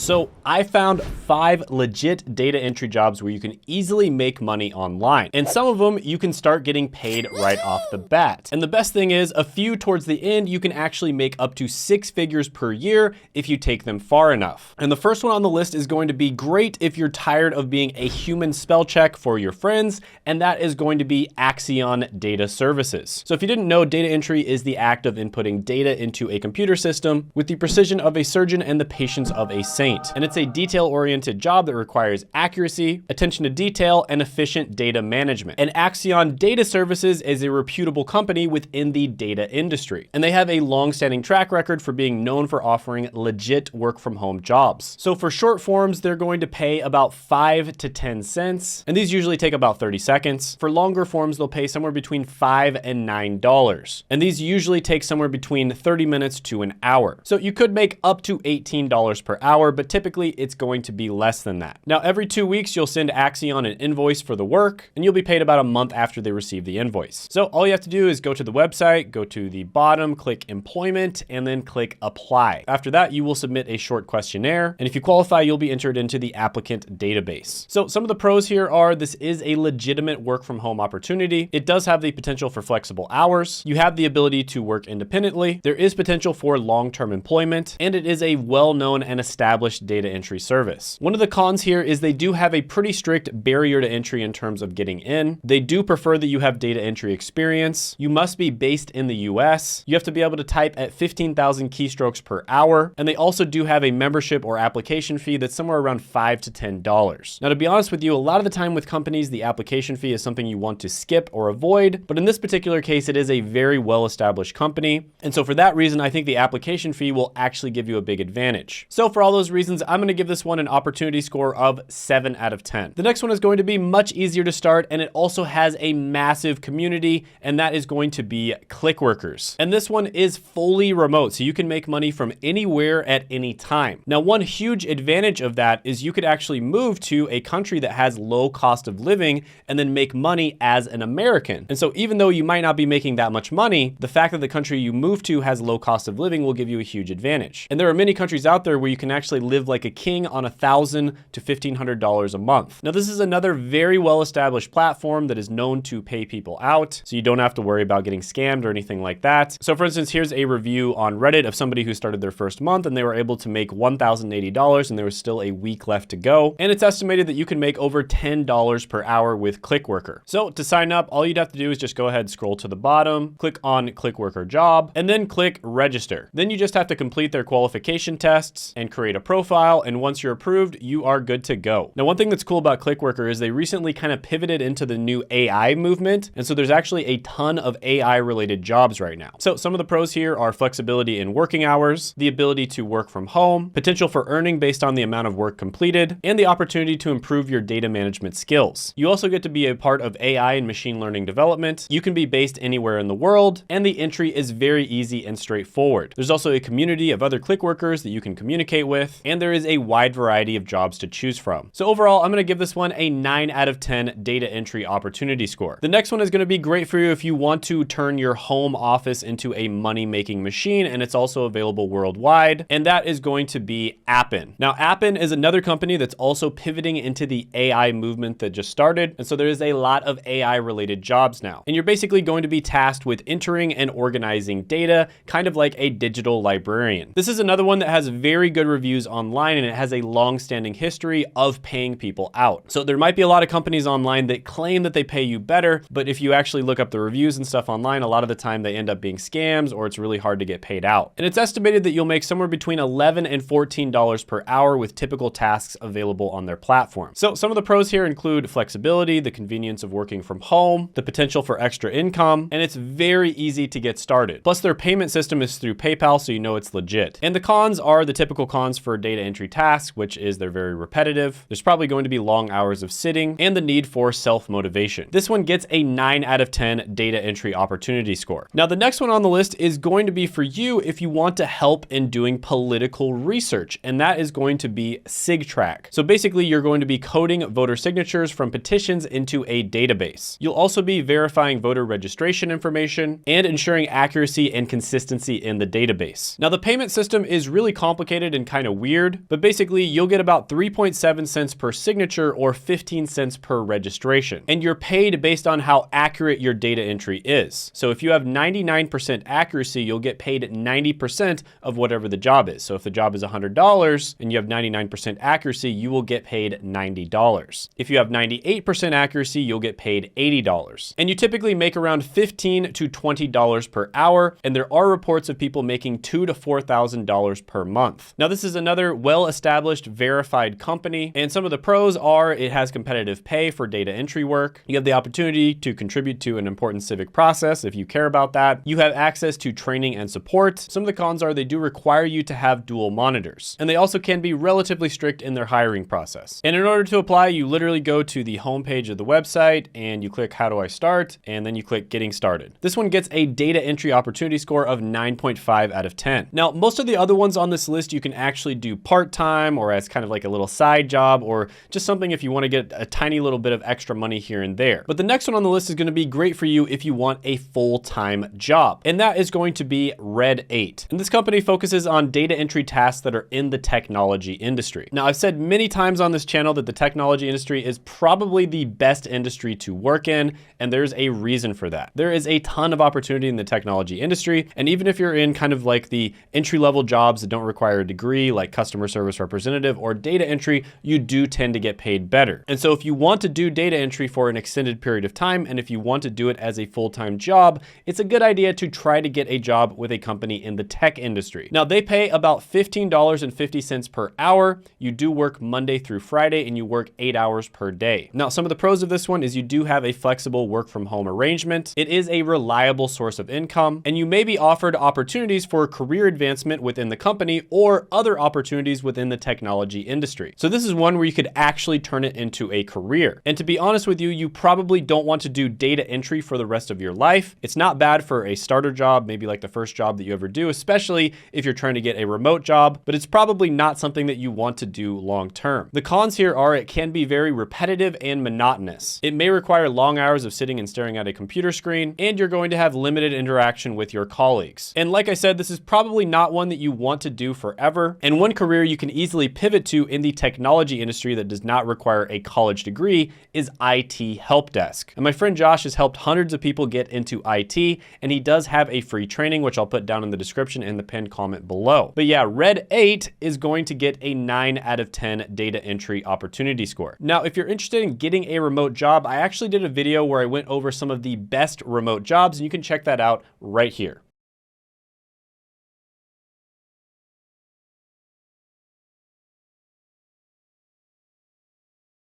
So I found 5 legit data entry jobs where you can easily make money online. And some of them you can start getting paid right off the bat. And the best thing is a few towards the end, you can actually make up to 6 figures per year if you take them far enough. And the first one on the list is going to be great if you're tired of being a human spell check for your friends, and that is going to be Axion Data Services. So if you didn't know, data entry is the act of inputting data into a computer system with the precision of a surgeon and the patience of a saint. And it's a detail-oriented job that requires accuracy, attention to detail, and efficient data management. And Axion Data Services is a reputable company within the data industry. And they have a long-standing track record for being known for offering legit work-from-home jobs. So for short forms, they're going to pay about 5 to 10 cents, and these usually take about 30 seconds. For longer forms, they'll pay somewhere between $5 and $9. And these usually take somewhere between 30 minutes to an hour. So you could make up to $18 per hour, but typically it's going to be less than that. Now, every 2 weeks, you'll send Axion an invoice for the work, and you'll be paid about a month after they receive the invoice. So all you have to do is go to the website, go to the bottom, click employment, and then click apply. After that, you will submit a short questionnaire, and if you qualify, you'll be entered into the applicant database. So some of the pros here are this is a legitimate work from home opportunity. It does have the potential for flexible hours. You have the ability to work independently. There is potential for long-term employment, and it is a well-known and established data entry service. One of the cons here is they do have a pretty strict barrier to entry in terms of getting in. They do prefer that you have data entry experience. You must be based in the US. You have to be able to type at 15,000 keystrokes per hour. And they also do have a membership or application fee that's somewhere around $5 to $10. Now, to be honest with you, a lot of the time with companies, the application fee is something you want to skip or avoid. But in this particular case, it is a very well-established company. And so for that reason, I think the application fee will actually give you a big advantage. So for all those reasons, I'm going to give this one an opportunity score of 7 out of 10. The next one is going to be much easier to start, and it also has a massive community, and that is going to be Clickworkers. And this one is fully remote, so you can make money from anywhere at any time. Now, one huge advantage of that is you could actually move to a country that has low cost of living and then make money as an American. And so even though you might not be making that much money, the fact that the country you move to has low cost of living will give you a huge advantage. And there are many countries out there where you can actually live like a king on $1,000 to $1,500 a month. Now, this is another very well-established platform that is known to pay people out, so you don't have to worry about getting scammed or anything like that. So for instance, here's a review on Reddit of somebody who started their first month and they were able to make $1,080 and there was still a week left to go. And it's estimated that you can make over $10 per hour with Clickworker. So to sign up, all you'd have to do is just go ahead and scroll to the bottom, click on Clickworker job, and then click register. Then you just have to complete their qualification tests and create a profile. And once you're approved, you are good to go. Now, one thing that's cool about Clickworker is they recently kind of pivoted into the new AI movement. And so there's actually a ton of AI related jobs right now. So some of the pros here are flexibility in working hours, the ability to work from home, potential for earning based on the amount of work completed, and the opportunity to improve your data management skills. You also get to be a part of AI and machine learning development. You can be based anywhere in the world, and the entry is very easy and straightforward. There's also a community of other Clickworkers that you can communicate with, and there is a wide variety of jobs to choose from. So overall, I'm going to give this one a 9 out of 10 data entry opportunity score. The next one is going to be great for you if you want to turn your home office into a money-making machine, and it's also available worldwide, and that is going to be Appen. Now, Appen is another company that's also pivoting into the AI movement that just started, and so there is a lot of AI-related jobs now. And you're basically going to be tasked with entering and organizing data, kind of like a digital librarian. This is another one that has very good reviews online, and it has a long-standing history of paying people out. So there might be a lot of companies online that claim that they pay you better, but if you actually look up the reviews and stuff online, a lot of the time they end up being scams or it's really hard to get paid out. And it's estimated that you'll make somewhere between $11 and $14 per hour with typical tasks available on their platform. So some of the pros here include flexibility, the convenience of working from home, the potential for extra income, and it's very easy to get started. Plus their payment system is through PayPal, so you know it's legit. And the cons are the typical cons for data entry tasks, which is they're very repetitive. There's probably going to be long hours of sitting and the need for self-motivation. This one gets a 9 out of 10 data entry opportunity score. Now, the next one on the list is going to be for you if you want to help in doing political research, and that is going to be SigTrack. So basically, you're going to be coding voter signatures from petitions into a database. You'll also be verifying voter registration information and ensuring accuracy and consistency in the database. Now, the payment system is really complicated and kind of weird. weird, but basically you'll get about 3.7 cents per signature or 15 cents per registration. And you're paid based on how accurate your data entry is. So if you have 99% accuracy, you'll get paid 90% of whatever the job is. So if the job is $100 and you have 99% accuracy, you will get paid $90. If you have 98% accuracy, you'll get paid $80. And you typically make around $15 to $20 per hour, and there are reports of people making $2,000 to $4,000 per month. Now, this is another well-established, verified company, and some of the pros are it has competitive pay for data entry work. You have the opportunity to contribute to an important civic process if you care about that. You have access to training and support. Some of the cons are they do require you to have dual monitors, and they also can be relatively strict in their hiring process. And in order to apply, you literally go to the homepage of the website and you click how do I start, and then you click getting started. This one gets a data entry opportunity score of 9.5 out of 10. Now, most of the other ones on this list you can actually do part-time or as kind of like a little side job or just something if you want to get a tiny little bit of extra money here and there. But the next one on the list is going to be great for you if you want a full-time job, and that is going to be Red 8. And this company focuses on data entry tasks that are in the technology industry. Now, I've said many times on this channel that the technology industry is probably the best industry to work in, and there's a reason for that. There is a ton of opportunity in the technology industry, and even if you're in kind of like the entry-level jobs that don't require a degree, like customer service representative or data entry, you do tend to get paid better. And so if you want to do data entry for an extended period of time, and if you want to do it as a full-time job, it's a good idea to try to get a job with a company in the tech industry. Now, they pay about $15.50 per hour. You do work Monday through Friday, and you work 8 hours per day. Now, some of the pros of this one is you do have a flexible work from home arrangement. It is a reliable source of income, and you may be offered opportunities for career advancement within the company or other opportunities within the technology industry. So this is one where you could actually turn it into a career. And to be honest with you, you probably don't want to do data entry for the rest of your life. It's not bad for a starter job, maybe like the first job that you ever do, especially if you're trying to get a remote job, but it's probably not something that you want to do long term. The cons here are it can be very repetitive and monotonous. It may require long hours of sitting and staring at a computer screen, and you're going to have limited interaction with your colleagues. And like I said, this is probably not one that you want to do forever. And one career you can easily pivot to in the technology industry that does not require a college degree is IT help desk. And my friend Josh has helped hundreds of people get into IT, and he does have a free training, which I'll put down in the description and the pinned comment below. But yeah, Red 8 is going to get a 9 out of 10 data entry opportunity score. Now, if you're interested in getting a remote job, I actually did a video where I went over some of the best remote jobs, and you can check that out right here.